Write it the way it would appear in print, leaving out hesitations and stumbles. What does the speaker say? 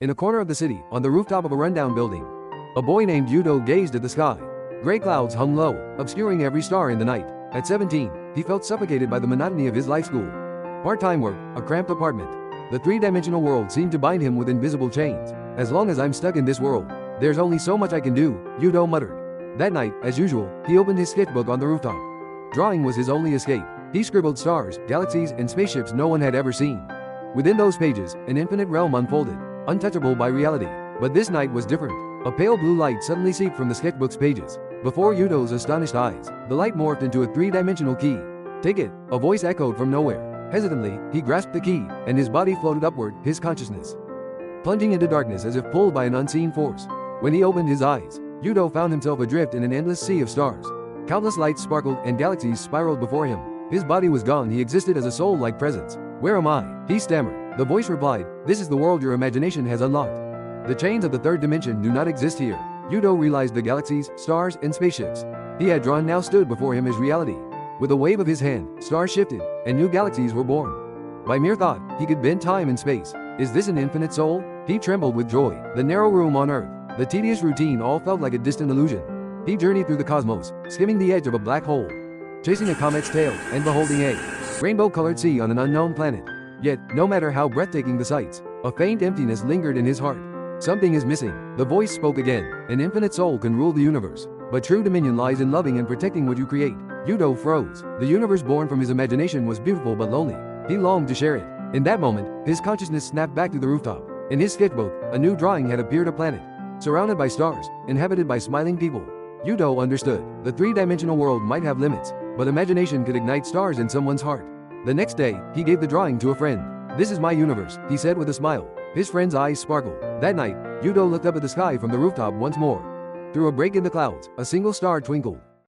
In a corner of the city, on the rooftop of a rundown building, a boy named Yuto gazed at the sky. Gray clouds hung low, obscuring every star in the night. At 17, he felt suffocated by the monotony of his life school. Part-time work, a cramped apartment. The three-dimensional world seemed to bind him with invisible chains. As long as I'm stuck in this world, there's only so much I can do, Yuto muttered. That night, as usual, he opened his sketchbook on the rooftop. Drawing was his only escape. He scribbled stars, galaxies, and spaceships no one had ever seen. Within those pages, an infinite realm unfolded, untouchable by reality. But this night was different. A pale blue light suddenly seeped from the sketchbook's pages. Before Yuto's astonished eyes, the light morphed into a three-dimensional key. "Take it," a voice echoed from nowhere. Hesitantly, he grasped the key, and his body floated upward, his consciousness plunging into darkness as if pulled by an unseen force. When he opened his eyes, Yuto found himself adrift in an endless sea of stars. Countless lights sparkled, and galaxies spiraled before him. His body was gone, he existed as a soul-like presence. "Where am I?" he stammered. The voice replied, "This is the world your imagination has unlocked. The chains of the third dimension do not exist here." Yuto realized the galaxies, stars, and spaceships he had drawn now stood before him as reality. With a wave of his hand, stars shifted, and new galaxies were born. By mere thought, he could bend time and space. Is this an infinite soul? He trembled with joy. The narrow room on Earth, the tedious routine all felt like a distant illusion. He journeyed through the cosmos, skimming the edge of a black hole, chasing a comet's tail, and beholding a rainbow-colored sea on an unknown planet. Yet, no matter how breathtaking the sights, a faint emptiness lingered in his heart. "Something is missing," the voice spoke again. "An infinite soul can rule the universe, but true dominion lies in loving and protecting what you create." Yuto froze. The universe born from his imagination was beautiful but lonely. He longed to share it. In that moment, his consciousness snapped back to the rooftop. In his sketchbook, a new drawing had appeared: a planet, surrounded by stars, inhabited by smiling people. Yuto understood. The three-dimensional world might have limits, but imagination could ignite stars in someone's heart. The next day, he gave the drawing to a friend. "This is my universe," he said with a smile. His friend's eyes sparkled. That night, Yuto looked up at the sky from the rooftop once more. Through a break in the clouds, a single star twinkled.